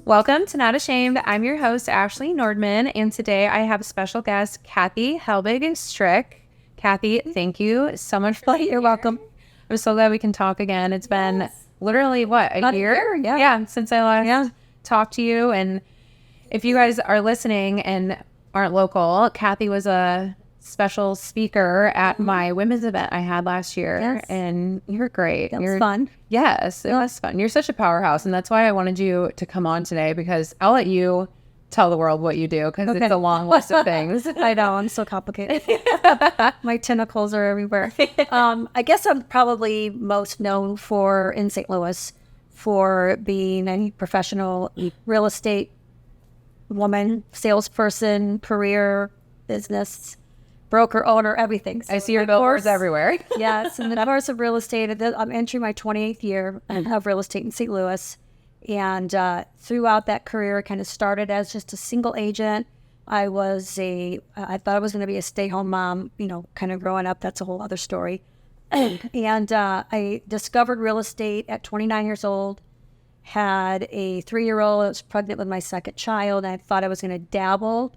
Welcome to Not Ashamed. I'm your host, Ashley Nordman, and today I have a special guest, Kathy Helbig-Strick. Kathy, thank you so much for being here. You're welcome. I'm so glad we can talk again. It's been literally, what, a year? Yeah, since I last talked to you. And if you guys are listening and aren't local, Kathy was a special speaker at my women's event I had last year, and you're great. It was fun. Yes, it was fun. You're such a powerhouse, and that's why I wanted you to come on today, because I'll let you tell the world what you do, because it's a long list of things. I know, I'm so complicated. My tentacles are everywhere. I guess I'm probably most known in St. Louis for being a professional real estate woman, salesperson, career, business, broker, owner, everything. So I see your billboards everywhere. Yes, and the course of real estate. I'm entering my 28th year of real estate in St. Louis. And throughout that career, I kind of started as just a single agent. I thought I was going to be a stay-home mom, kind of growing up. That's a whole other story. And I discovered real estate at 29 years old, had a 3-year-old. I was pregnant with my second child. And I thought I was going to dabble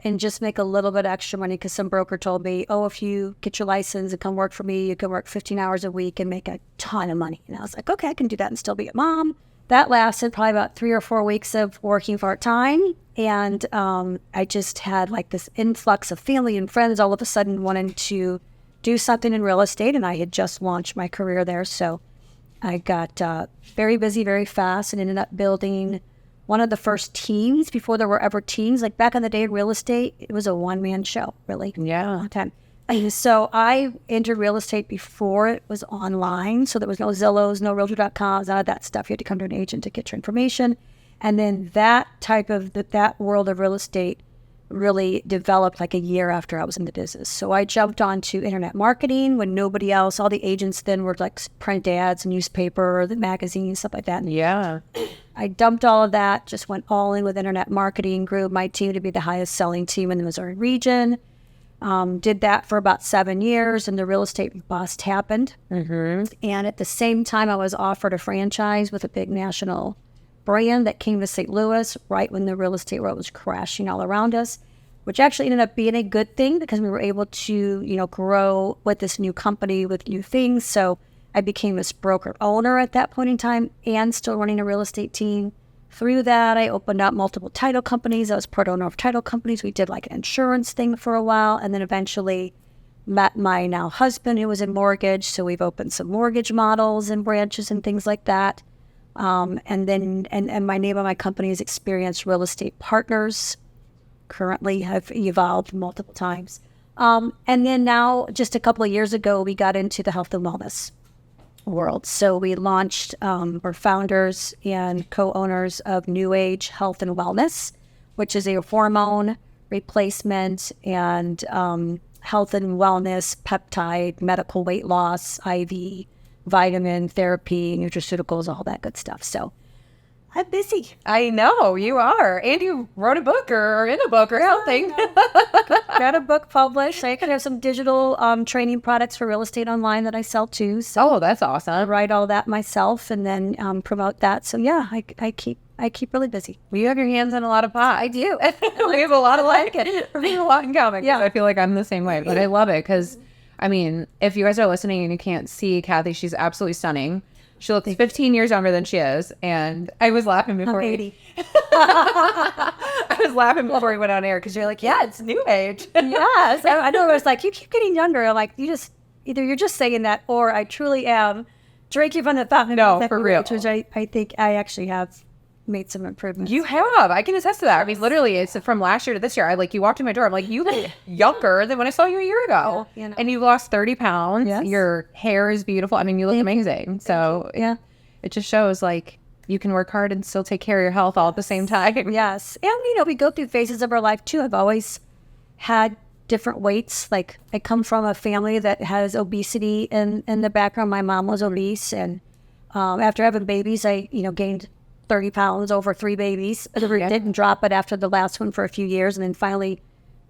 and just make a little bit extra money, because some broker told me, oh, if you get your license and come work for me, you can work 15 hours a week and make a ton of money. And I was like, okay, I can do that and still be a mom. That lasted probably about 3 or 4 weeks of working part-time. And I just had like this influx of family and friends all of a sudden wanting to do something in real estate. And I had just launched my career there. So I got very busy very fast and ended up building one of the first teams before there were ever teams. Like back in the day in real estate, it was a one-man show, really. Yeah. Okay. And so I entered real estate before it was online. So there was no Zillows, no Realtor.coms, none of that stuff. You had to come to an agent to get your information. And then that world of real estate really developed like a year after I was in the business. So I jumped onto internet marketing when nobody else, all the agents then were like print ads, newspaper, the magazine, stuff like that. Yeah. I dumped all of that, just went all in with internet marketing, grew my team to be the highest selling team in the Missouri region. Did that for about 7 years, and the real estate bust happened. Mm-hmm. And at the same time, I was offered a franchise with a big national brand that came to St. Louis right when the real estate world was crashing all around us, which actually ended up being a good thing, because we were able to, grow with this new company with new things. So I became this broker owner at that point in time and still running a real estate team. Through that, I opened up multiple title companies. I was part owner of title companies. We did like an insurance thing for a while, and then eventually met my now husband, who was in mortgage. So we've opened some mortgage models and branches and things like that. And my name on my company is Experienced Real Estate Partners. Currently have evolved multiple times. And then now, just a couple of years ago, we got into the health and wellness world. So we launched, we're founders and co-owners of New Age Health and Wellness, which is a hormone replacement and health and wellness, peptide, medical weight loss, IV, vitamin therapy, nutraceuticals, all that good stuff. So I'm busy. I know, you are. And you wrote a book or are in a book or something. Got a book published. I can have some digital training products for real estate online that I sell too. So that's awesome. I write all that myself and then promote that. So yeah, I keep really busy. Well, you have your hands in a lot of pots. I do. We have a lot of like it. We have a lot in common. Yeah. I feel like I'm the same way, but I love it because, I mean, if you guys are listening and you can't see Kathy, she's absolutely stunning. She looks 15 years younger than she is, and I was laughing before. I'm 80. I was laughing before we went on air because you're like, yeah, it's new age. Yes, I know. It was like, you keep getting younger. I'm like, either you're just saying that, or I truly am drinking from the fountain. No, for real. Which I think I actually have made some improvements. You have. I can attest to that. I mean, literally, it's from last year to this year. You walked in my door. I'm like, you look younger than when I saw you a year ago. Yeah, and you've lost 30 pounds. Yes. Your hair is beautiful. I mean, you look amazing. So yeah, it just shows like you can work hard and still take care of your health all at the same time. Yes. And, we go through phases of our life too. I've always had different weights. Like I come from a family that has obesity in the background. My mom was obese. And after having babies, I, gained 30 pounds over 3 babies. I didn't drop it after the last one for a few years, and then finally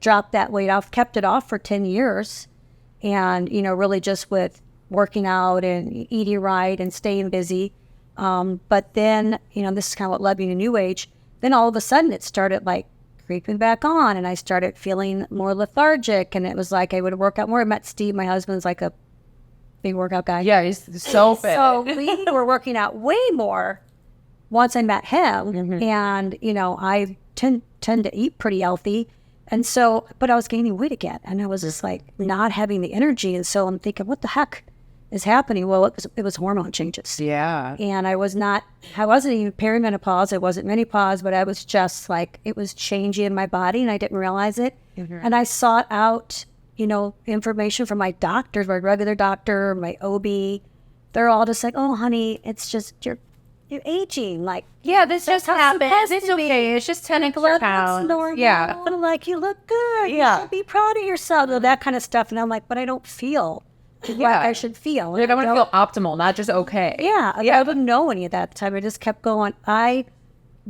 dropped that weight off, kept it off for 10 years. And, really just with working out and eating right and staying busy. But then, this is kind of what led me to New Age. Then all of a sudden it started like creeping back on, and I started feeling more lethargic, and it was like I would work out more. I met Steve, my husband's like a big workout guy. Yeah, he's so fit. So we were working out way more once I met him, and I tend to eat pretty healthy, and so, but I was gaining weight again, and I was just like not having the energy, and so I'm thinking, what the heck is happening? Well, it was hormone changes. Yeah. And I wasn't even perimenopause, I wasn't menopause, but I was just like, it was changing in my body, and I didn't realize it. And I sought out, information from my doctors, my regular doctor, my OB. They're all just like, oh, honey, it's just, you're aging. Like, yeah, this just happens. It's okay. It's just 10 extra pounds. Yeah. But like, you look good. Yeah. You should be proud of yourself. That kind of stuff. And I'm like, but I don't feel what I should feel. Like, I want to feel optimal, not just okay. Yeah. I didn't know any of that at the time. I just kept going. I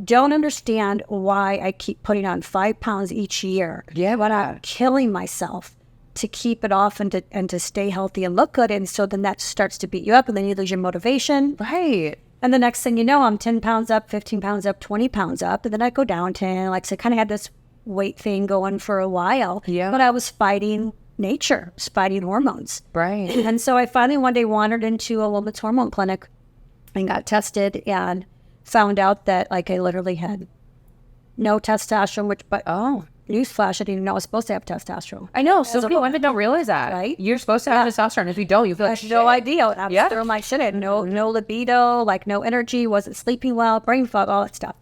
don't understand why I keep putting on 5 pounds each year. Yeah. But I'm killing myself to keep it off and to stay healthy and look good. And so then that starts to beat you up, and then you lose your motivation. Right. And the next thing you know, I'm 10 pounds up, 15 pounds up, 20 pounds up. And then I go down 10. Like, so I kind of had this weight thing going for a while. Yeah. But I was fighting nature, was fighting hormones. Right. And so I finally one day wandered into a woman's hormone clinic and got tested and found out that like I literally had no testosterone, newsflash, I didn't even know I was supposed to have testosterone. I know. So many women don't realize that. Right? You're supposed to have testosterone. If you don't, you feel like I had no idea. I was throwing my shit in. No libido, like no energy, wasn't sleeping well, brain fog, all that stuff.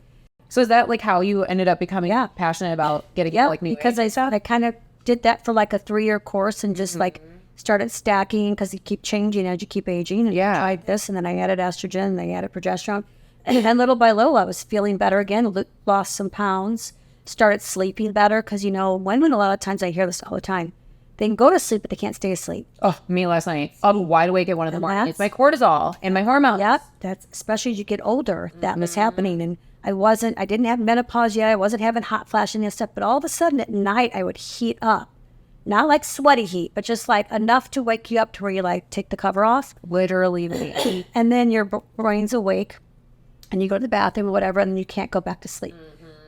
So is that like how you ended up becoming passionate about getting like me? Because I kind of did that for like a 3-year course and just like started stacking because you keep changing as you keep aging. And I tried this, and then I added estrogen, and I added progesterone. And then little by little, I was feeling better again, lost some pounds. Started sleeping better because, women, a lot of times I hear this all the time. They can go to sleep, but they can't stay asleep. Oh, me last night. I'm wide awake at 1 in the morning. It's my cortisol and my hormones. Yep. That's especially as you get older, that was happening. And I didn't have menopause yet. I wasn't having hot flashing and stuff. But all of a sudden at night, I would heat up. Not like sweaty heat, but just like enough to wake you up to where you like take the cover off. Literally. And then your brain's awake and you go to the bathroom or whatever, and then you can't go back to sleep.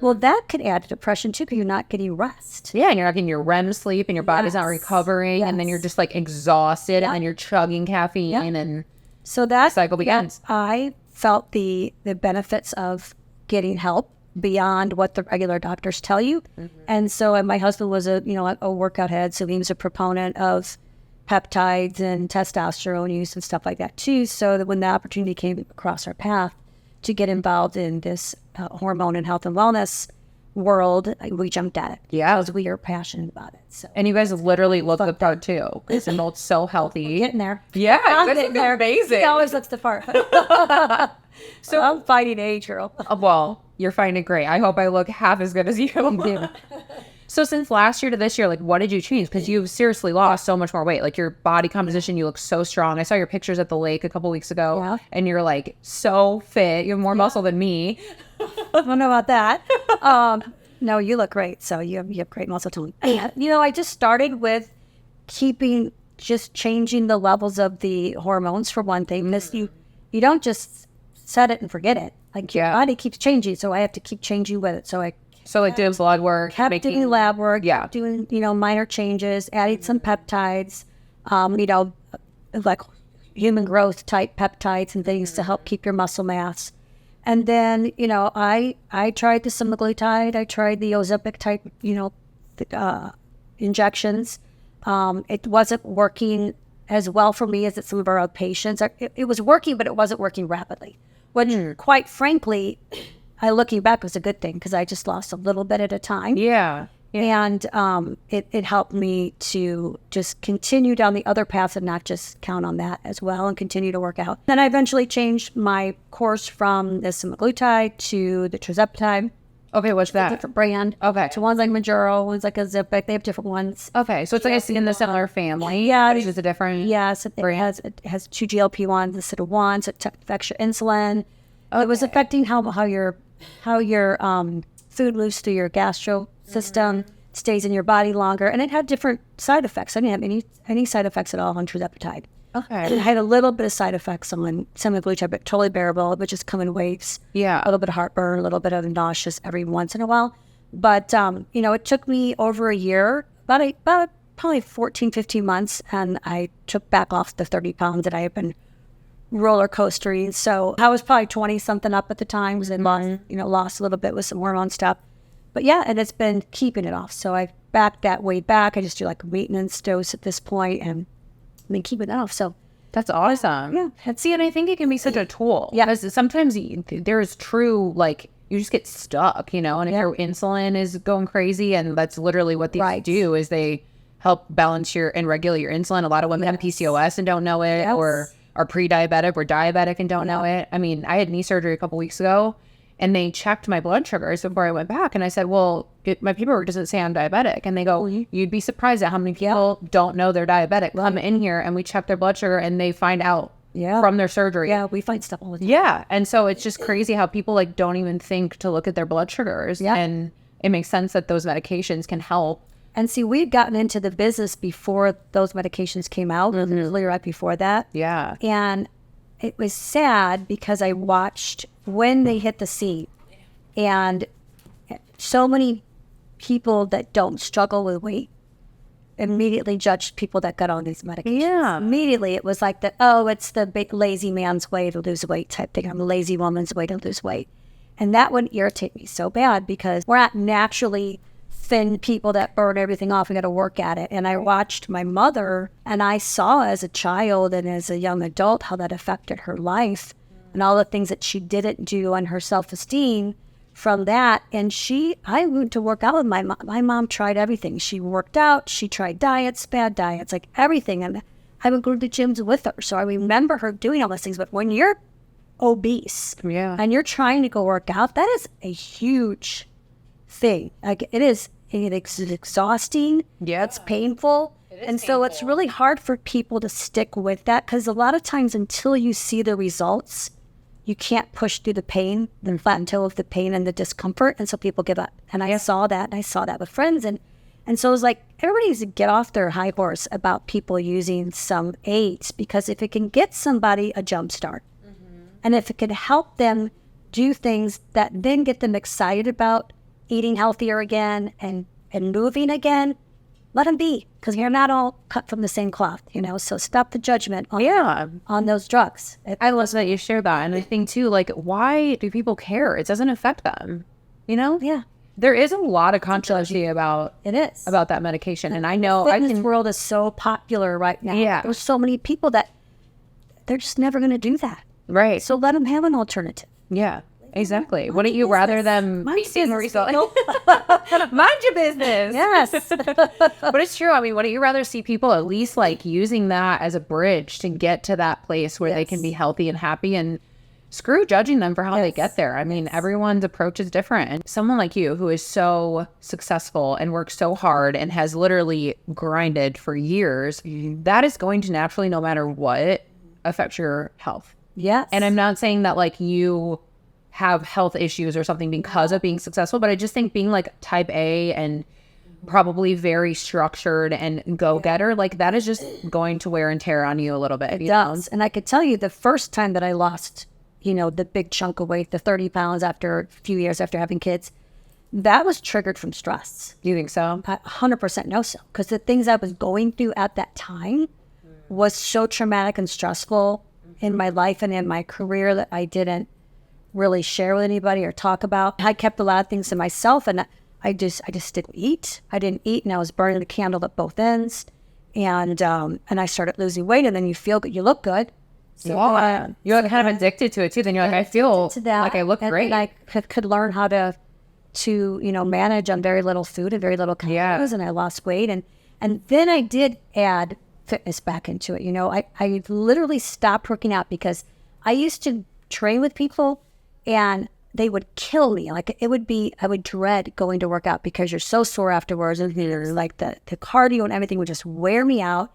Well, that could add to depression too, because you're not getting rest. Yeah, and you're not getting your REM sleep, and your body's not recovering, and then you're just like exhausted, and then you're chugging caffeine, and so that cycle begins. I felt the benefits of getting help beyond what the regular doctors tell you, and so my husband was a workout head, so he was a proponent of peptides and testosterone use and stuff like that too. So that when the opportunity came across our path to get involved in this hormone and health and wellness world, we jumped at it. Yeah. Because we are passionate about it. So. And you guys literally look the part too. It's both so healthy. Getting there. Yeah, that's amazing. He always looks the part. So I'm fighting age, girl. Well, you're finding great. I hope I look half as good as you. So since last year to this year, like, what did you change? Because you've seriously lost so much more weight. Like, your body composition, you look so strong. I saw your pictures at the lake a couple weeks ago, and you're like so fit. You have more muscle than me. I don't know about that. No, you look great. So you have great muscle tone. I just started with just changing the levels of the hormones for one thing. You don't just set it and forget it. Like, your body keeps changing, so I have to keep changing with it. So like doing blood work, kept doing lab work, doing minor changes, adding some peptides, like human growth type peptides and things to help keep your muscle mass. And then I tried the semaglutide, I tried the Ozempic type injections. It wasn't working as well for me as some of our other patients. It was working, but it wasn't working rapidly. Which, quite frankly, looking back, was a good thing because I just lost a little bit at a time. Yeah. And it helped me to just continue down the other paths and not just count on that as well and continue to work out. Then I eventually changed my course from the semaglutide to the tirzepatide. Okay, what's that? Different brand. Okay. So one's like Mounjaro, one's like Ozempic. They have different ones. Okay, so it's like in the similar family. Yeah. It's just a different Yes, it has 2 GLP-1s instead of 1, so it affects your insulin. It was affecting how your food moves through your gastro system, stays in your body longer, and it had different side effects. I didn't have any side effects at all on tirzepatide. Okay. I had a little bit of side effects on some of which are totally bearable, but just come in waves. Yeah. A little bit of heartburn, a little bit of nauseous every once in a while. But, it took me over a year, about probably 14, 15 months, and I took back off the 30 pounds that I had been roller coastering. So I was probably 20 something up at the time because I lost a little bit with some hormone stuff. But yeah, and it's been keeping it off. So I've backed that weight back. I just do like a maintenance dose at this point and been keeping it off. So that's awesome. Yeah. See, and I think it can be such a tool. Yeah. Because sometimes there's true, like, you just get stuck, and if your insulin is going crazy, and that's literally what these do, is they help balance and regulate your insulin. A lot of women have PCOS and don't know it, or are pre-diabetic or diabetic and don't know it. I mean, I had knee surgery a couple weeks ago, and they checked my blood sugars before I went back. And I said, well, my paperwork doesn't say I'm diabetic. And they go, you'd be surprised at how many people don't know they're diabetic. Come in here and we check their blood sugar and they find out from their surgery. Yeah, we find stuff all the time. Yeah. And so it's just crazy how people don't even think to look at their blood sugars. Yeah. And it makes sense that those medications can help. And see, we'd gotten into the business before those medications came out, literally right before that. Yeah. And it was sad because I watched when they hit the scene, and so many people that don't struggle with weight immediately judged people that got on these medications. Yeah. Immediately it was like it's the big lazy man's way to lose weight type thing. I'm a lazy woman's way to lose weight. And that would irritate me so bad because we're not naturally thin people that burn everything off. We got to work at it. And I watched my mother, and I saw as a child and as a young adult how that affected her life and all the things that she didn't do on her self-esteem from that. And I went to work out with my mom. My mom tried everything. She worked out. She tried diets, bad diets, like everything. And I would go to the gyms with her. So I remember her doing all those things. But when you're obese and you're trying to go work out, that is a huge thing. Like it's exhausting. Yeah. It's painful. And so it's really hard for people to stick with that because a lot of times until you see the results, you can't push through the pain, the plateau of the pain and the discomfort. And so people give up. And I saw that. And I saw that with friends. And so it was like everybody needs to get off their high horse about people using some aids because if it can get somebody a jump start and if it can help them do things that then get them excited about eating healthier again and moving again, let them be, because you're not all cut from the same cloth, so stop the judgment on those drugs. I love that you share that. And I think too, like, why do people care? It doesn't affect them, Yeah. There is a lot of controversy about that medication. And I know fitness world is so popular right now. Yeah. There's so many people that they're just never going to do that. Right. So let them have an alternative. Yeah. Exactly. Wouldn't you rather them Mind your business. Mind your business. Yes. But it's true. I mean, wouldn't you rather see people at least like using that as a bridge to get to that place where they can be healthy and happy, and screw judging them for how they get there. I mean, everyone's approach is different. And someone like you who is so successful and works so hard and has literally grinded for years, that is going to naturally, no matter what, affect your health. Yes. And I'm not saying that like you have health issues or something because of being successful, but I just think being like type A and probably very structured and go-getter, like that is just going to wear and tear on you a little bit. It does. And I could tell you the first time that I lost, the big chunk of weight, the 30 pounds after a few years after having kids, that was triggered from stress. You think so? I 100% know so. Because the things I was going through at that time was so traumatic and stressful in my life and in my career that I didn't really share with anybody or talk about. I kept a lot of things to myself, and I just didn't eat. I didn't eat, and I was burning the candle at both ends. And I started losing weight, and then you feel good, you look good. So you're kind of addicted to it too. Then you're like, I feel like I look great. And I could learn how to manage on very little food and very little calories, and I lost weight. And then I did add fitness back into it. I literally stopped working out because I used to train with people and they would kill me. Like I would dread going to work out because you're so sore afterwards, and like the cardio and everything would just wear me out.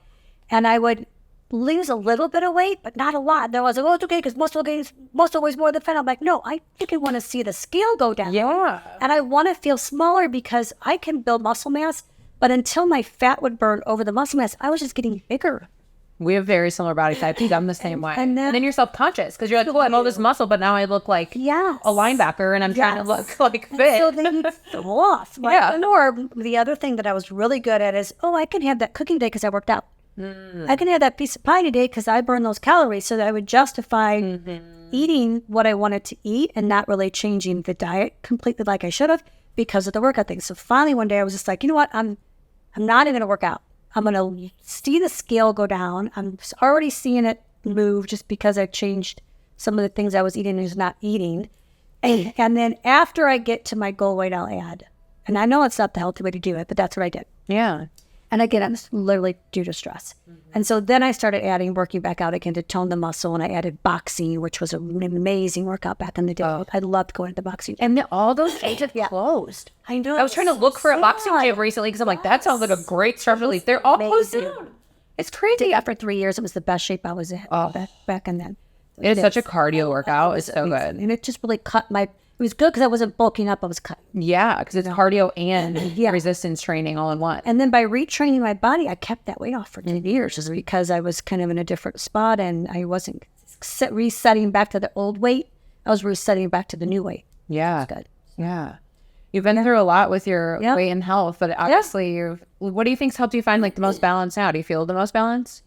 And I would lose a little bit of weight, but not a lot. And I was like, oh, it's okay because muscle weighs more than fat. I'm like, no, I think I want to see the scale go down. Yeah. And I want to feel smaller because I can build muscle mass, but until my fat would burn over the muscle mass, I was just getting bigger. We have very similar body types. I'm the same way. And then you're self-conscious because you're like, oh, I have all this muscle, but now I look like a linebacker and I'm trying to look like fit. So then you feel off. Right? Yeah. Or the other thing that I was really good at is, I can have that cooking day because I worked out. I can have that piece of pie today because I burned those calories. So that I would justify eating what I wanted to eat and not really changing the diet completely like I should have because of the workout thing. So finally one day I was just like, you know what? I'm not even going to work out. I'm going to see the scale go down. I'm already seeing it move just because I changed some of the things I was eating and just not eating. And then after I get to my goal weight, I'll add. And I know it's not the healthy way to do it, but that's what I did. Yeah. And again, I'm literally due to stress. And so then I started working back out again to tone the muscle. And I added boxing, which was an amazing workout back in the day. I loved going to boxing. And then all those gyms have closed. I know. I was trying to look for a boxing gym recently because I'm like, that sounds like a great stress relief. They're all closed down. It's crazy. After 3 years, it was the best shape I was in back in then. It's such a cardio workout. It's so good. And it just really cut it was good because I wasn't bulking up. I was cutting. Yeah, because it's cardio and resistance training all in one. And then by retraining my body, I kept that weight off for 2 years just because I was kind of in a different spot and I wasn't resetting back to the old weight. I was resetting back to the new weight. Yeah. Good. Yeah. You've been through a lot with your weight and health, but obviously what do you think's helped you find like the most balance now? Do you feel the most balance?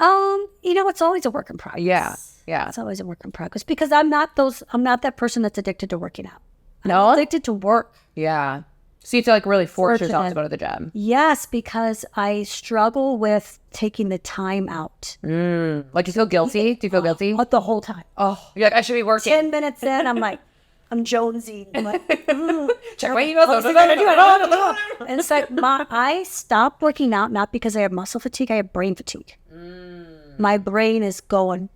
It's always a work in progress. Yeah. It's always a work in progress because I'm not that person that's addicted to working out. No? I'm addicted to work. Yeah. So you have to like really force yourself to go to the gym. Yes, because I struggle with taking the time out. Like you feel guilty? Do you feel guilty? The whole time. Oh, you're like, I should be working. 10 minutes in, I'm like, I'm jonesy. I'm like, check my emails. And it's like, I stopped working out not because I have muscle fatigue, I have brain fatigue. My brain is going,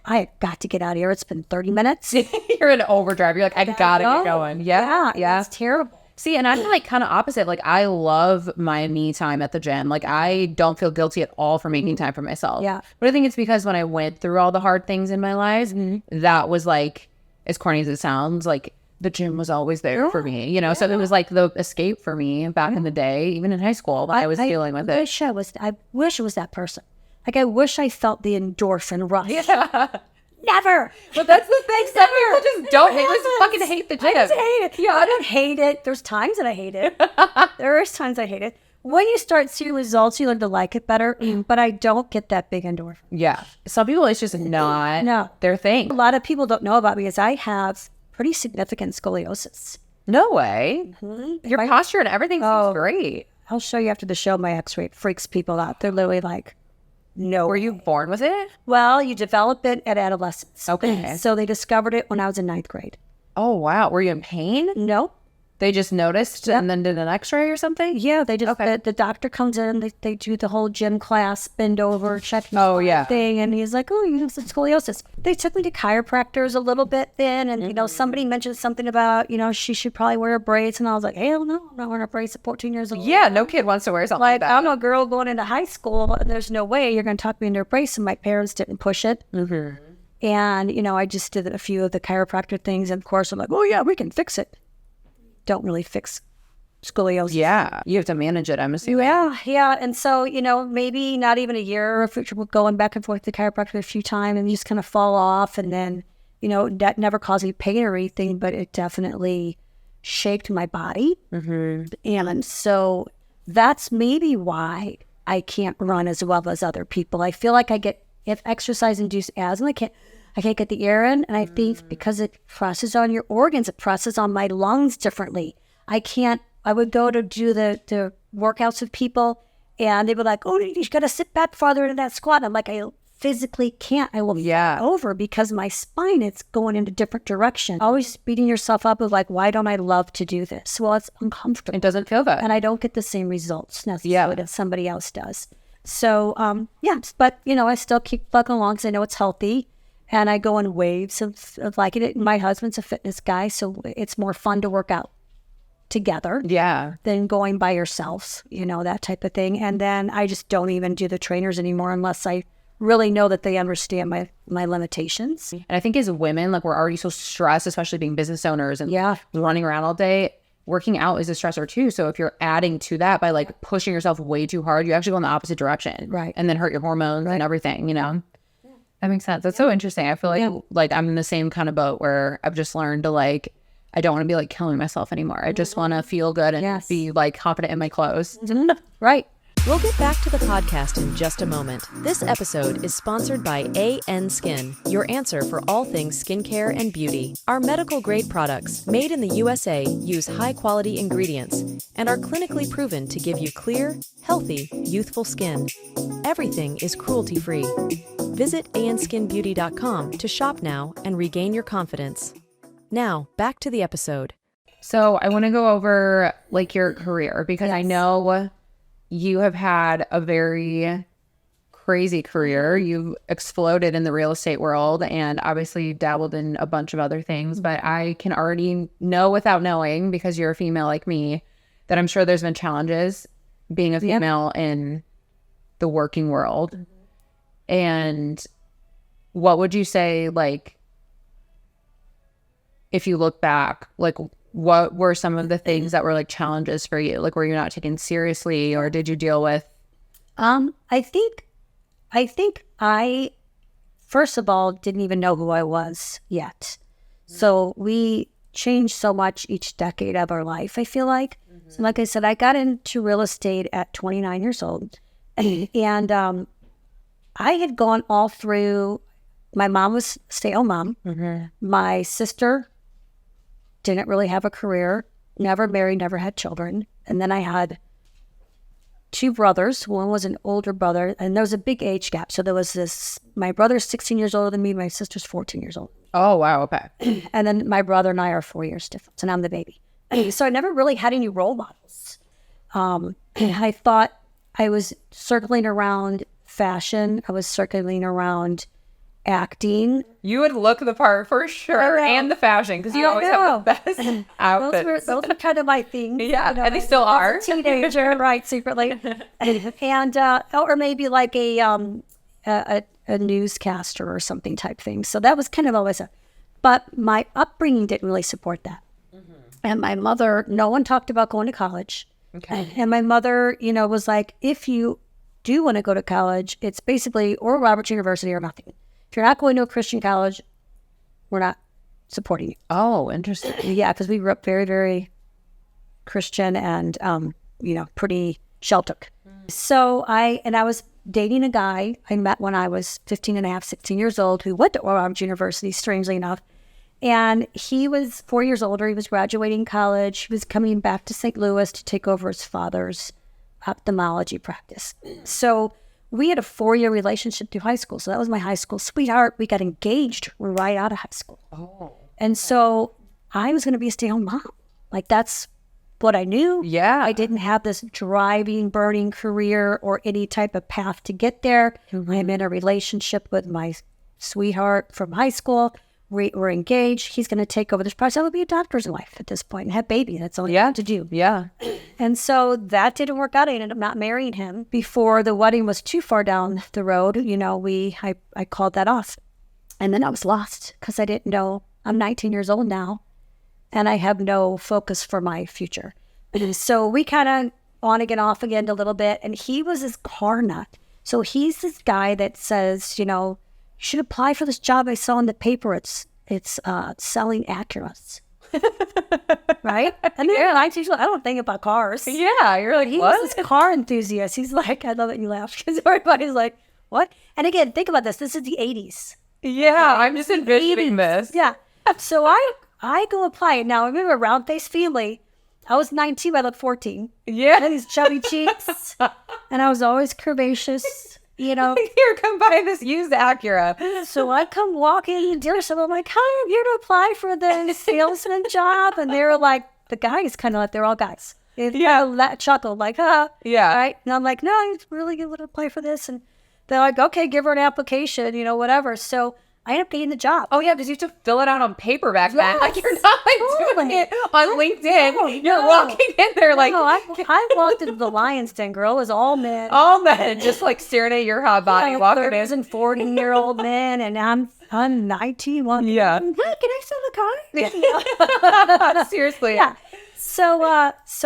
I got to get out of here. It's been 30 minutes. You're in overdrive. You're like, I gotta get going. Yeah. It's terrible. See, and I'm like kind of opposite. Like I love my me time at the gym. Like I don't feel guilty at all for making time for myself. Yeah. But I think it's because when I went through all the hard things in my life, that was like, as corny as it sounds, like the gym was always there for me, you know? So it was like the escape for me back in the day, even in high school, I was dealing with it. I wish it was that person. Like I wish I felt the endorphin rush. Yeah. Never. But that's the thing. Some people just don't hate. Just fucking hate the gym. I just hate it. Yeah, I don't hate it. There's times that I hate it. There's times I hate it. When you start seeing results, you learn to like it better. But I don't get that big endorphin. Yeah. Some people, it's just not their thing. A lot of people don't know about me is I have pretty significant scoliosis. No way. Your posture and everything seems great. I'll show you after the show my x-ray. It freaks people out. They're literally like, no. Were you born with it? Well, you develop it at adolescence. Okay. So they discovered it when I was in 9th grade. Oh, wow. Were you in pain? No. They just noticed and then did an x-ray or something? Yeah, they just, the doctor comes in, they do the whole gym class, bend over, check thing, and he's like, oh, you have some scoliosis. They took me to chiropractors a little bit then, and, you know, somebody mentioned something about, you know, she should probably wear a brace, and I was like, hell no, I'm not wearing a brace at 14 years old. Yeah, no kid wants to wear something like that. I'm a girl going into high school, and there's no way you're going to talk me into a brace, and my parents didn't push it. And, you know, I just did a few of the chiropractor things, and of course, I'm like, oh, yeah, we can fix it. Don't really fix scoliosis. Yeah, you have to manage it, I'm assuming. Yeah. And so, you know, maybe not even a year if we're going back and forth to chiropractor a few times and you just kind of fall off. And then, you know, that never caused me pain or anything, but it definitely shaped my body. And so that's maybe why I can't run as well as other people. I feel like if exercise-induced asthma, I can't get the air in, and I think because it presses on your organs, it presses on my lungs differently. I would go to do the workouts with people, and they were like, oh, you got to sit back farther into that squat. I'm like, I physically can't. I will fall over because my spine is going in a different direction. Always beating yourself up with like, why don't I love to do this? Well, it's uncomfortable. It doesn't feel good. And I don't get the same results necessarily that somebody else does. So, but, you know, I still keep plugging along because I know it's healthy. And I go in waves of liking it. My husband's a fitness guy, so it's more fun to work out together than going by yourselves, you know, that type of thing. And then I just don't even do the trainers anymore unless I really know that they understand my limitations. And I think as women, like we're already so stressed, especially being business owners and running around all day. working out is a stressor too. So if you're adding to that by like pushing yourself way too hard, you actually go in the opposite direction. Right. And then hurt your hormones and everything, you know? That makes sense. That's so interesting. I feel like I'm in the same kind of boat where I've just learned to like, I don't want to be like killing myself anymore. I just want to feel good and be like confident in my clothes. Right. We'll get back to the podcast in just a moment. This episode is sponsored by AN Skin, your answer for all things skincare and beauty. Our medical-grade products, made in the USA, use high-quality ingredients and are clinically proven to give you clear, healthy, youthful skin. Everything is cruelty-free. Visit anskinbeauty.com to shop now and regain your confidence. Now, back to the episode. So I want to go over like your career because I know you have had a very crazy career. You've exploded in the real estate world and obviously dabbled in a bunch of other things. But I can already know without knowing, because you're a female like me, that I'm sure there's been challenges being a female in the working world. And what would you say, like, if you look back, like, what were some of the things that were like challenges for you? Like, were you not taken seriously, or did you deal with? I think I, first of all, didn't even know who I was yet. So we changed so much each decade of our life, I feel like. So like I said, I got into real estate at 29 years old. And I had gone all through, my mom was a stay-at-home mom. My sister didn't really have a career, never married, never had children. And then I had two brothers. One was an older brother, and there was a big age gap. So there was this, my brother's 16 years older than me, my sister's 14 years old. Oh, wow, okay. And then my brother and I are 4 years difference, and I'm the baby. So I never really had any role models. I thought I was circling around fashion. I was circling around acting. You would look the part for sure, and the fashion, because you always have the best outfits. Those were kind of my things. Yeah, you know, and they still are. Teenager, right? Secretly, and or maybe like a newscaster or something type thing. So that was kind of always but my upbringing didn't really support that. And my mother, no one talked about going to college. Okay. And my mother, you know, was like, if you do want to go to college, it's basically or Roberts University or nothing. If you're not going to a Christian college, we're not supporting you. Oh, interesting. Yeah, because we grew up very, very Christian and, you know, pretty sheltered. So I was dating a guy I met when I was 15 and a half, 16 years old, who went to Oral Roberts University, strangely enough. And he was 4 years older. He was graduating college. He was coming back to St. Louis to take over his father's ophthalmology practice. So we had a 4-year relationship through high school. So that was my high school sweetheart. We got engaged right out of high school. Oh. And so I was going to be a stay-at-home mom. Like, that's what I knew. Yeah. I didn't have this driving, burning career or any type of path to get there. I'm in a relationship with my sweetheart from high school. We're engaged. He's going to take over this process. I would be a doctor's wife at this point and have baby. That's all you have to do. Yeah. And so that didn't work out. I ended up not marrying him before the wedding was too far down the road. You know, I called that off. And then I was lost because I didn't know. I'm 19 years old now, and I have no focus for my future. So we kind of on again, off again a little bit. And he was this car nut. So he's this guy that says, you know, you should apply for this job I saw in the paper. It's selling Acuras. Right? And then I don't think about cars. Yeah, you're like, he what? was this car enthusiast. He's like, I love that you laugh because everybody's like, what? And again, think about this. This is the 80s. Yeah, I'm just envisioning this. Yeah. So I go apply. Now, I remember Round Face Family. I was 19, I looked 14. Yeah. I had these chubby cheeks. And I was always curvaceous. You know, here, come buy this used Acura. So I come walking in dealership. I'm like, hi, I'm here to apply for the salesman job. And they were like, the guys kind of like, they're all guys. That chuckle, like, yeah. Right. And I'm like, no, it's really good to apply for this. And they're like, okay, give her an application, you know, whatever. So I ended up getting the job. Oh, yeah, because you have to fill it out on paper back then. Like, you're not like doing it on LinkedIn. You're walking in there like... No, I walked into the Lion's Den, girl. It was all men. All men, just like staring at your hot body. Walking 30s and 40-year-old men, and I'm I'm 19. Yeah. Can I sell the car? Seriously. Yeah. So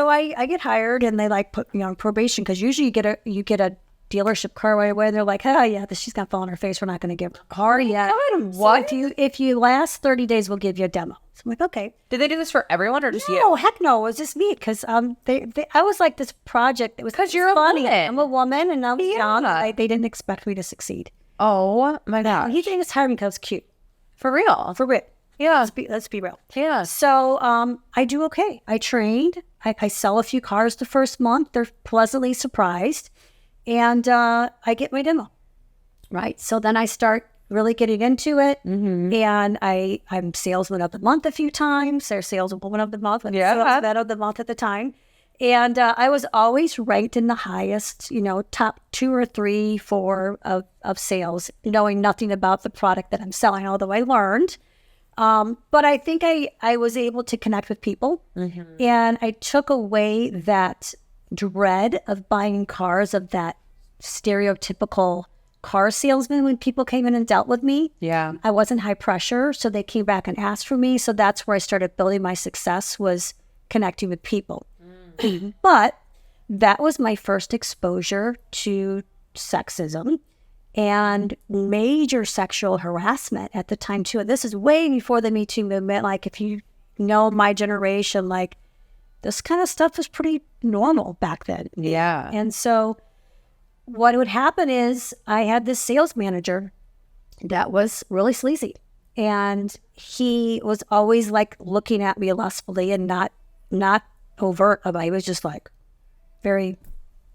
I get hired, and they like put me on probation, because usually you get a dealership car right away. They're like, oh yeah, she's gonna fall on her face. We're not gonna give her a car yet. God, what? So if you last 30 days, we'll give you a demo. So I'm like, okay. Did they do this for everyone or just you? No, heck no. It was just me, because I was like this project. It was 'Cause you're a funny. woman. I'm a woman, and I'm young. Yeah. They didn't expect me to succeed. Oh my God. He didn't just hire me because I was cute. For real. For real. Yeah. Let's be real. Yeah. So I do okay. I trained. I sell a few cars the first month. They're pleasantly surprised. And I get my demo. Right. So then I start really getting into it. And I'm salesman of the month a few times. They're saleswoman of the month. Salesman of the month at the time. And I was always ranked in the highest, top 2 or 3, 4 of sales, knowing nothing about the product that I'm selling, although I learned. But I think I was able to connect with people, and I took away that dread of buying cars, of that stereotypical car salesman when people came in and dealt with me. Yeah. I wasn't high pressure, so they came back and asked for me. So that's where I started building my success, was connecting with people. But that was my first exposure to sexism and major sexual harassment at the time too. And this is way before the Me Too movement. Like, if you know my generation, like, this kind of stuff was pretty normal back then. Yeah. And so what would happen is I had this sales manager that was really sleazy, and he was always like looking at me lustfully, and not overt about it. He was just like very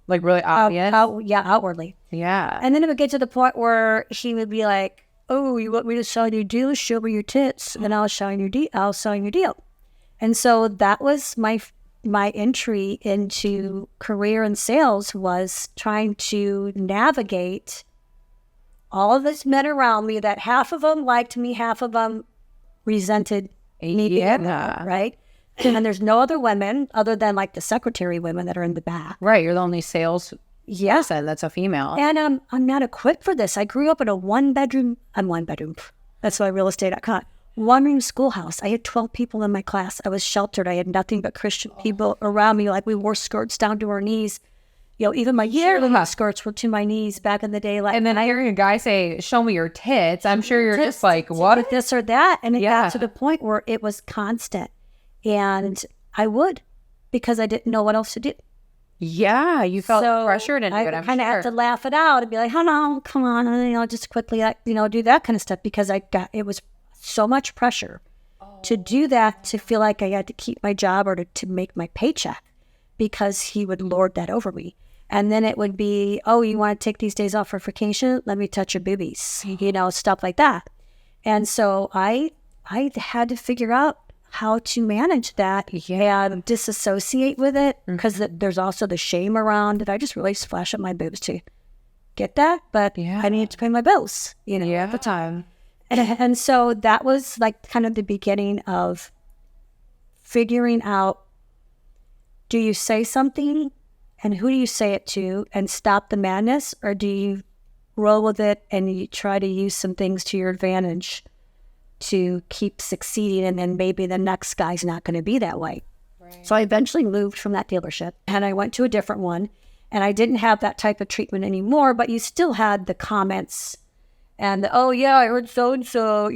Like really obvious. Outwardly. Yeah. And then it would get to the point where he would be like, oh, you want me to sell you a deal? Show me your tits, and I'll sell you your deal. And so that was my entry into career in sales, was trying to navigate all of these men around me that half of them liked me, half of them resented me. Yeah. Right? And there's no other women other than like the secretary women that are in the back. Right. You're the only sales Yes. person that's a female. And I'm not equipped for this. I grew up in a one bedroom. That's why real estate I caught. 1-room schoolhouse. I had 12 people in my class. I was sheltered. I had nothing but Christian people around me. Like, we wore skirts down to our knees. Even my yearling skirts were to my knees back in the day. Like, And then I hear a guy say, show me your tits. I'm sure you're just like, what? This or that. And it got to the point where it was constant. And I would, because I didn't know what else to do. Yeah, you felt So pressured into it. I I'm kind of sure. had to laugh it out and be like, oh no, come on, and, just quickly, do that kind of stuff, because it was so much pressure to do that, to feel like I had to keep my job or to make my paycheck, because he would lord that over me. And then it would be, oh, you want to take these days off for vacation? Let me touch your boobies, stuff like that. And so I had to figure out how to manage that and disassociate with it, because there's also the shame around it. I just really flash up my boobs to get that, but I needed to pay my bills, at the time. And so that was like kind of the beginning of figuring out, do you say something and who do you say it to and stop the madness, or do you roll with it and you try to use some things to your advantage to keep succeeding, and then maybe the next guy's not going to be that way. Right. So I eventually moved from that dealership, and I went to a different one, and I didn't have that type of treatment anymore, but you still had the comments and oh yeah, I heard so-and-so,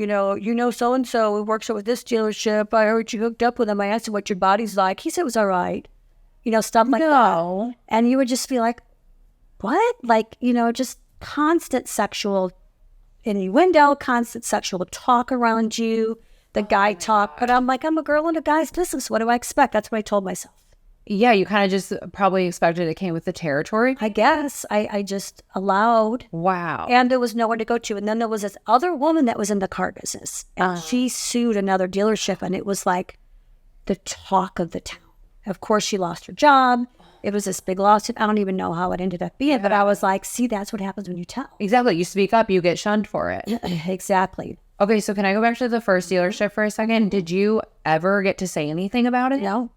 so-and-so who works with this dealership. I heard you hooked up with him. I asked him what your body's like. He said it was all right. Stuff like that. And you would just be like, what? Like, just constant sexual innuendo, constant sexual talk around you, the guy talk. But I'm like, I'm a girl in a guy's business. What do I expect? That's what I told myself. Yeah, you kind of just probably expected it came with the territory. I guess. I just allowed. Wow. And there was nowhere to go to. And then there was this other woman that was in the car business. And she sued another dealership, and it was like the talk of the town. Of course, she lost her job. It was this big lawsuit. I don't even know how it ended up being, but I was like, see, that's what happens when you tell. Exactly. You speak up, you get shunned for it. Exactly. Okay, so can I go back to the first dealership for a second? Did you ever get to say anything about it? No.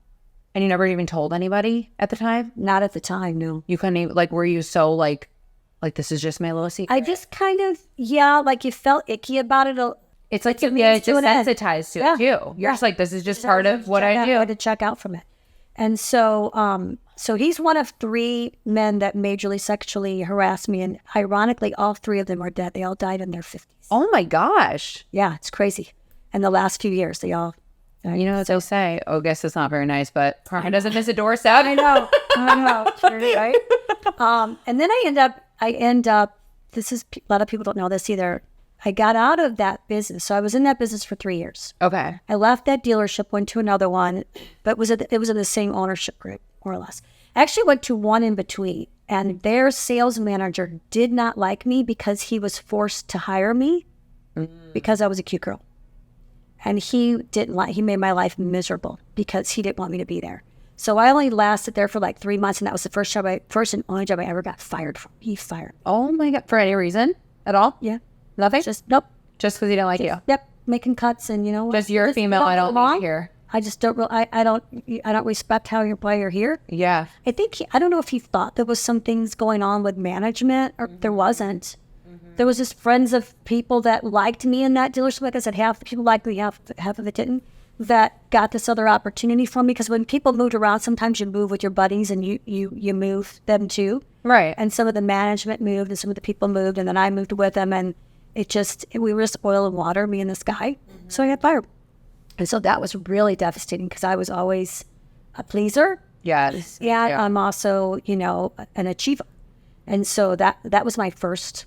And you never even told anybody at the time? Not at the time, no. You couldn't even, were you so Like, this is just my little secret. I just kind of, like you felt icky about it. It's like you get desensitized to it too. You're just like, this is just part of what I do. I had to check out from it. And so, so he's one of 3 men that majorly sexually harassed me. And ironically, all 3 of them are dead. They all died in their 50s. Oh my gosh. Yeah, it's crazy. In the last few years, they all... You know what they'll say? Oh, guess it's not very nice, but karma doesn't miss a doorstep. I know. Right? And then I end up, this is, a lot of people don't know this either. I got out of that business. So I was in that business for 3 years. Okay. I left that dealership, went to another one, but it was in the same ownership group, more or less. I actually went to one in between, and their sales manager did not like me because he was forced to hire me because I was a cute girl. And he made my life miserable because he didn't want me to be there. So I only lasted there for like 3 months, and that was the first and only job I ever got fired from. He fired me. Oh my God. For any reason at all? Yeah. Nothing? Nope. Just because he didn't like you? Yep. Making cuts, and you know what? Just you're a female, I don't need here. I just don't I don't respect why you're here. Yeah. I think I don't know if he thought there was some things going on with management, or there wasn't. There was just friends of people that liked me in that dealership. Like I said, half the people liked me, half of it didn't. That got this other opportunity from me, because when people moved around, sometimes you move with your buddies and you move them too. Right. And some of the management moved, and some of the people moved, and then I moved with them, and we were just oil and water, me and this guy. So I got fired. And so that was really devastating, because I was always a pleaser. Yes. And I'm also, an achiever. And so that was my first,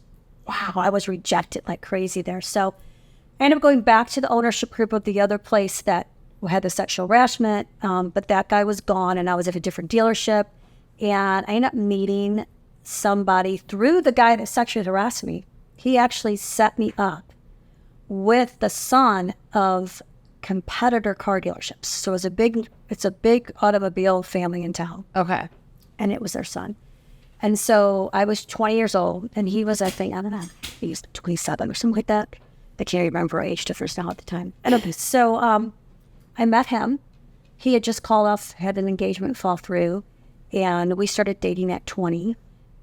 wow, I was rejected like crazy there. So I ended up going back to the ownership group of the other place that had the sexual harassment, but that guy was gone, and I was at a different dealership. And I ended up meeting somebody through the guy that sexually harassed me. He actually set me up with the son of competitor car dealerships. So it's a big automobile family in town. Okay. And it was their son. And so I was 20 years old, and he was, I don't know, he was 27 or something like that. I can't remember age difference now at the time. So I met him. He had just called off, had an engagement fall through, and we started dating at 20,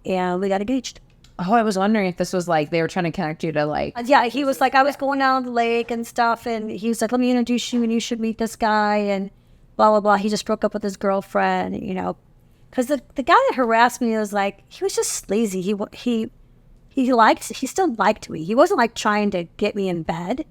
and we got engaged. Oh, I was wondering if this was like they were trying to connect you to like... Yeah, he was like, I was going down the lake and stuff, and he was like, let me introduce you, and you should meet this guy, and blah, blah, blah. He just broke up with his girlfriend, because the guy that harassed me was like, he was just sleazy. He still liked me. He wasn't like trying to get me in bed.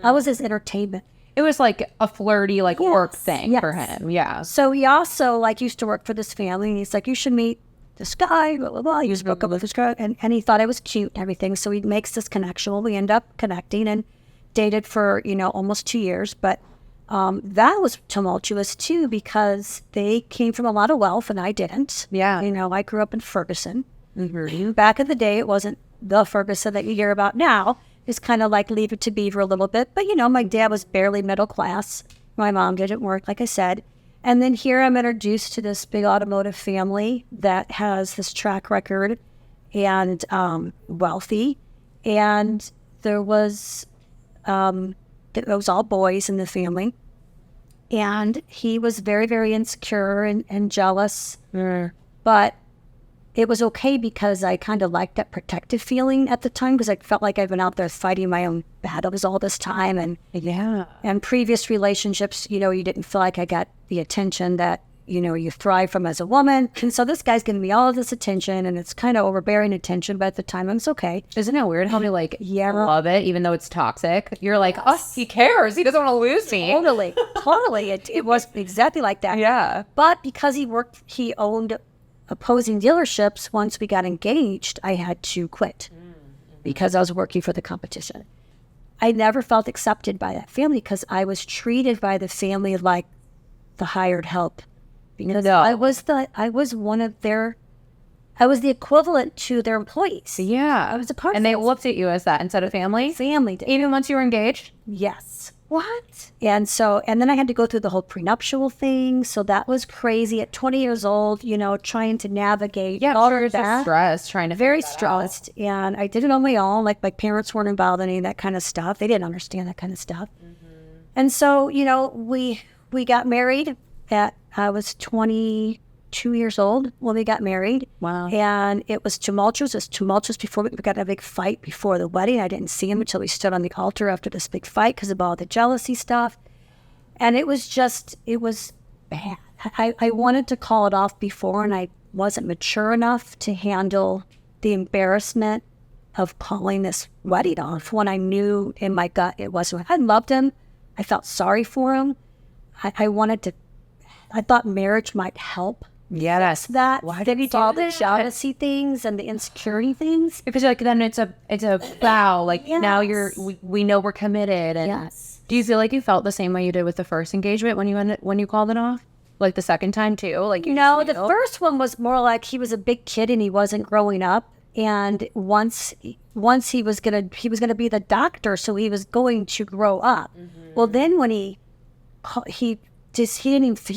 I was his entertainment. It was like a flirty, work thing for him. Yeah. So he also used to work for this family, and he's like, you should meet this guy, blah, blah, blah. He just broke up with this girl, and he thought I was cute and everything. So he makes this connection. Well, we end up connecting and dated for, almost 2 years. But that was tumultuous too, because they came from a lot of wealth and I didn't. Yeah. I grew up in Ferguson. Mm-hmm. Back in the day, it wasn't the Ferguson that you hear about now. It's kind of like Leave It to Beaver a little bit. But, my dad was barely middle class. My mom didn't work, like I said. And then here I'm introduced to this big automotive family that has this track record and wealthy. And it was all boys in the family. And he was very, very insecure and jealous. But it was okay because I kind of liked that protective feeling at the time, because I felt like I've been out there fighting my own battles all this time. And previous relationships, you didn't feel like I got the attention that, you thrive from as a woman. And so this guy's giving me all of this attention, and it's kind of overbearing attention, but at the time it's okay. Isn't it weird how we love it, even though it's toxic? You're like, oh, he cares. He doesn't want to lose me. Totally. It was exactly like that. Yeah. But because he owned opposing dealerships, once we got engaged, I had to quit because I was working for the competition. I never felt accepted by that family because I was treated by the family like the hired help. Because I was the equivalent to their employees. Yeah. I was a part and of they this. looked at you as that instead of family? Family did. Even once you were engaged? Yes. What? And then I had to go through the whole prenuptial thing. So that was crazy at 20 years old, trying to navigate all of that. Stressed, trying to very stressed. And I did it on my own. Like, my parents weren't involved in any of that kind of stuff. They didn't understand that kind of stuff. And so, we got married I was 23 2 years old when we got married. Wow. And it was tumultuous. It was tumultuous before we got in a big fight before the wedding. I didn't see him until we stood on the altar after this big fight because of all the jealousy stuff. And it was bad. I wanted to call it off before, and I wasn't mature enough to handle the embarrassment of calling this wedding off when I knew in my gut it wasn't. I loved him. I felt sorry for him. I thought marriage might help. Yeah, that's That. Why did he do all the that? jealousy things and the insecurity things. Because like then it's a vow. Like now Yes. we know we're committed. And Yes. do you feel like you felt the same way you did with the first engagement when you called it off? Like the second time too? Like No, the first one was more like he was a big kid and he wasn't growing up. And once he was gonna be the doctor, so he was going to grow up. Well, then when he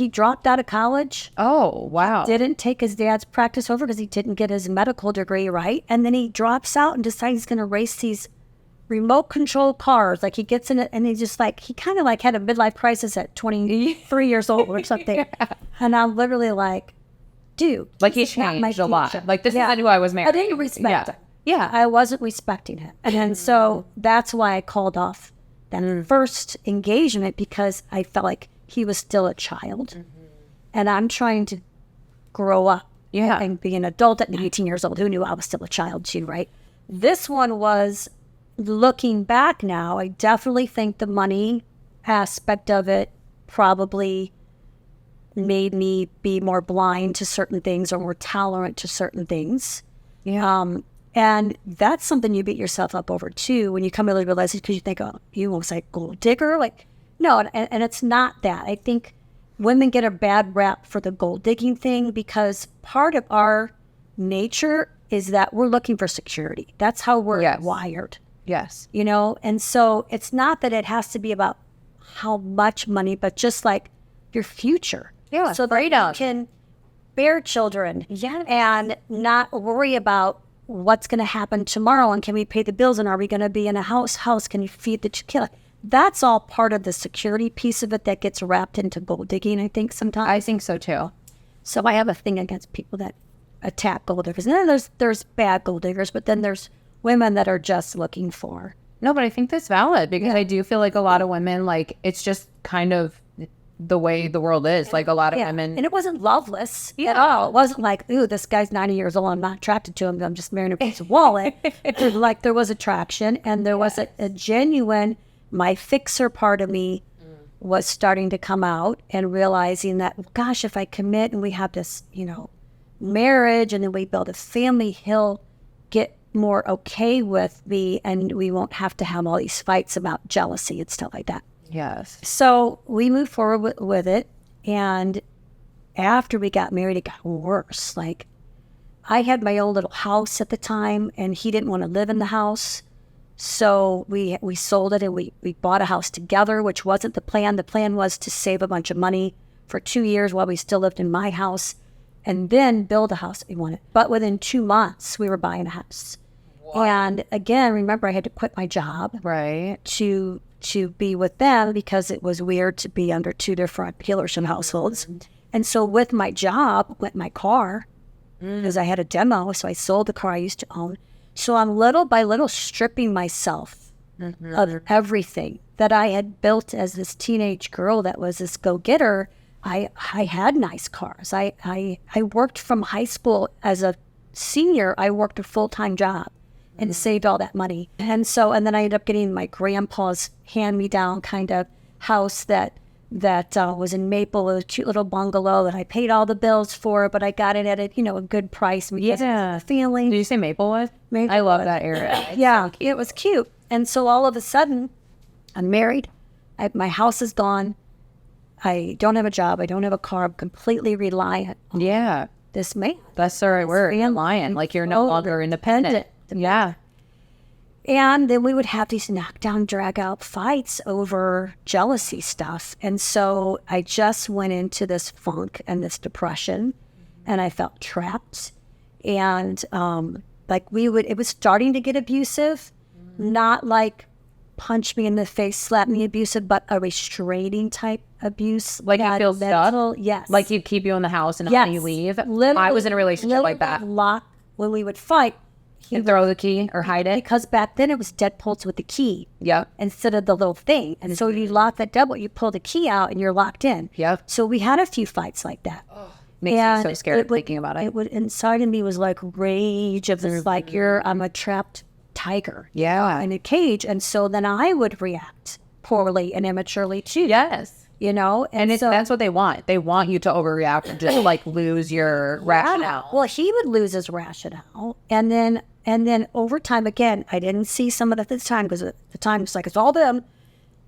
dropped out of college. Oh wow. Didn't take his dad's practice over because he didn't get his medical degree right, and then he drops out and decides he's going to race these remote control cars. Like he gets in it, and he kind of like had a midlife crisis at 23 years old or something. Yeah. And I'm literally like, dude, Like he this is not my changed a lot. future. Like this isn't who I was married. I didn't respect him. Yeah. I wasn't respecting him. And so that's why I called off that first engagement, because I felt like he was still a child. And I'm trying to grow up and be an adult at 19 years old. Who knew I was still a child too, right? This one was, looking back now, I definitely think the money aspect of it probably made me be more blind to certain things or more tolerant to certain things. Yeah. And that's something you beat yourself up over too when you come to the realization, because you think, oh, you almost like gold digger. Like, no, and it's not that. I think women get a bad rap for the gold digging thing because part of our nature is that we're looking for security. That's how we're wired. Yes. You know, and so it's not that it has to be about how much money, but just like your future. Yeah, so that you can bear children and not worry about what's going to happen tomorrow and can we pay the bills and are we going to be in a house? Can you feed the child? That's all part of the security piece of it that gets wrapped into gold digging, I think, sometimes. I think so too. So I have a thing against people that attack gold diggers. And then there's bad gold diggers, but then there's women that are just looking for. No, but I think that's valid because I do feel like a lot of women, like, it's just kind of the way the world is. Like a lot of women. And it wasn't loveless at all. It wasn't like, ooh, this guy's 90 years old. I'm not attracted to him. I'm just marrying a piece of wallet. It was like there was attraction and there was a genuine, my fixer part of me was starting to come out and realizing that, gosh, if I commit and we have this, marriage and then we build a family, he'll get more okay with me and we won't have to have all these fights about jealousy and stuff like that. Yes. So we moved forward with it. And after we got married, it got worse. Like, I had my own little house at the time and he didn't want to live in the house. So we sold it and we bought a house together, which wasn't the plan. The plan was to save a bunch of money for 2 years while we still lived in my house and then build a house that we wanted. But within 2 months, we were buying a house. Wow. And again, remember, I had to quit my job to be with them because it was weird to be under two different Hillerson households. And so with my job went my car because I had a demo. So I sold the car I used to own. So I'm little by little stripping myself of everything that I had built as this teenage girl that was this go-getter. I had nice cars. I worked from high school as a senior. I worked a full-time job and saved all that money. And then I ended up getting my grandpa's hand-me-down kind of house that was in Maple, a cute little bungalow that I paid all the bills for, but I got it at a good price. Yeah. Feeling. Did you say Maplewood? Maplewood. I love that area. Yeah, it was cute. And so all of a sudden, I'm married. My house is gone. I don't have a job. I don't have a car. I'm completely reliant on this man. That's the right word. Reliant. Like you're no longer independent. Yeah. And then we would have these knockdown, drag-out fights over jealousy stuff. And so I just went into this funk and this depression, and I felt trapped. And it was starting to get abusive, not like punch me in the face, slap me abusive, but a restraining type abuse. Like you feel mental, stuck? yes. Like he'd keep you in the house and not let you leave? I was in a relationship like that. When we would fight, He'd throw the key or hide it? Because back then it was deadbolts with the key. Yep. Instead of the little thing. And so you lock that deadbolt, you pull the key out and you're locked in. Yep. So we had a few fights like that. Makes me so scared thinking about it. It would, inside of me was like rage of this, like I'm a trapped tiger. Yeah. In a cage. And so then I would react poorly and immaturely too. Yes. You know? And that's what they want. They want you to overreact and just like lose your rationale. Well, he would lose his rationale. And then over time, again, I didn't see some of it at the time because at the time it's like it's all them.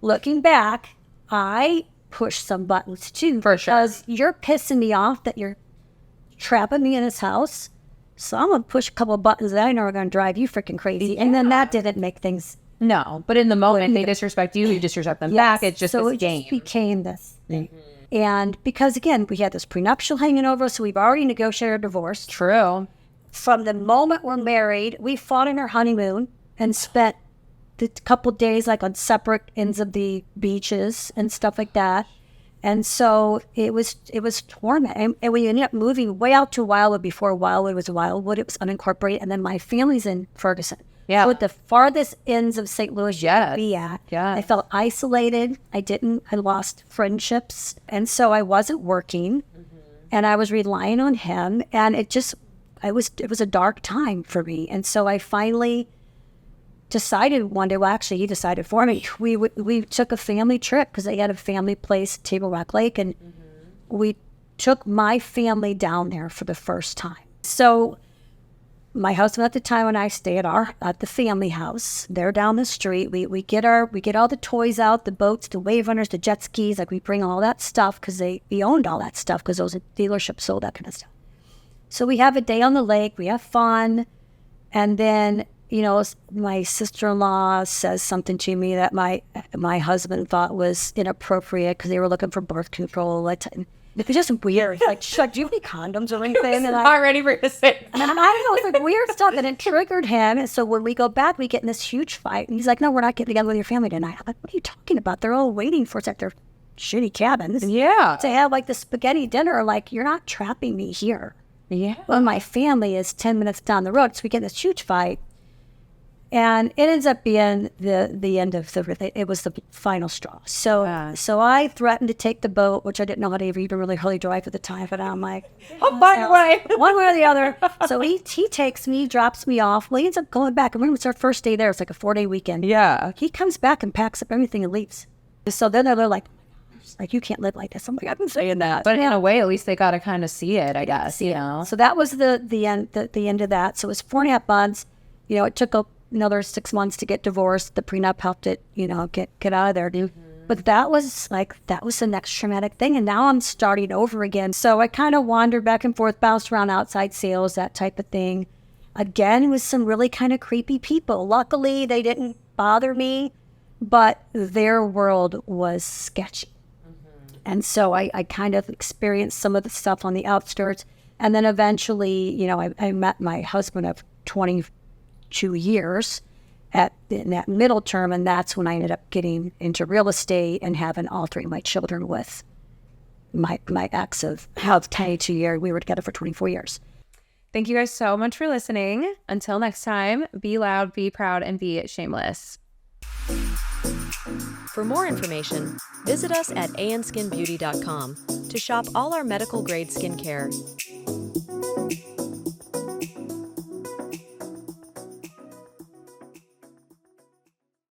Looking back, I pushed some buttons too. For sure. Because you're pissing me off that you're trapping me in this house. So I'm going to push a couple of buttons that I know are going to drive you freaking crazy. And then that didn't make things. No, but in the moment, they disrespect you, you disrespect them back. It's just a game. Just became this thing. And because, again, we had this prenuptial hanging over us, so we've already negotiated a divorce. True. From the moment we're married, we fought in our honeymoon and spent the couple days like on separate ends of the beaches and stuff like that. And so it was torment. And we ended up moving way out to Wildwood. Before Wildwood was Wildwood, it was unincorporated. And then my family's in Ferguson. Yeah. So at the farthest ends of St. Louis you could be at. Yeah. I felt isolated. I lost friendships. And so I wasn't working. And I was relying on him. And it was a dark time for me. And so I finally decided one day, well, actually he decided for me, we took a family trip because they had a family place at Table Rock Lake, and we took my family down there for the first time. So my husband at the time and I stay at the family house. They're down the street. We get all the toys out, the boats, the wave runners, the jet skis. Like we bring all that stuff because we owned all that stuff because those dealerships sold that kind of stuff. So we have a day on the lake. We have fun, and then my sister-in-law says something to me that my husband thought was inappropriate because they were looking for birth control. It was just weird. Like, do you have any condoms or anything? And I'm ready for you to say. And I don't know, it's like weird stuff, and it triggered him. And so when we go back, we get in this huge fight. And he's like, "No, we're not getting together with your family tonight." I'm like, "What are you talking about? They're all waiting for us at their shitty cabins. Yeah. To have like the spaghetti dinner. Like, you're not trapping me here." Yeah. Well, my family is 10 minutes down the road, so we get in this huge fight. And it ends up being the end of it was the final straw. So I threatened to take the boat, which I didn't know how to even really drive at the time. But I'm like, I'll find a way. One way or the other. So he takes me, drops me off. Well, he ends up going back. And when it was our first day there, it's like a 4-day weekend. Yeah. He comes back and packs up everything and leaves. So then they're like, you can't live like this. I'm like, I've been saying that. But in a way, at least they got to kind of see it, I guess, So that was the end of that. So it was 4.5 months. It took another 6 months to get divorced. The prenup helped it, get out of there. But that was the next traumatic thing. And now I'm starting over again. So I kind of wandered back and forth, bounced around outside sales, that type of thing. Again, with some really kind of creepy people. Luckily, they didn't bother me, but their world was sketchy. And so I kind of experienced some of the stuff on the outskirts. And then eventually, I met my husband of 22 years in that middle term. And that's when I ended up getting into real estate and altering my children with my ex of 22 years. We were together for 24 years. Thank you guys so much for listening. Until next time, be loud, be proud, and be shameless. For more information, visit us at anskinbeauty.com to shop all our medical grade skincare,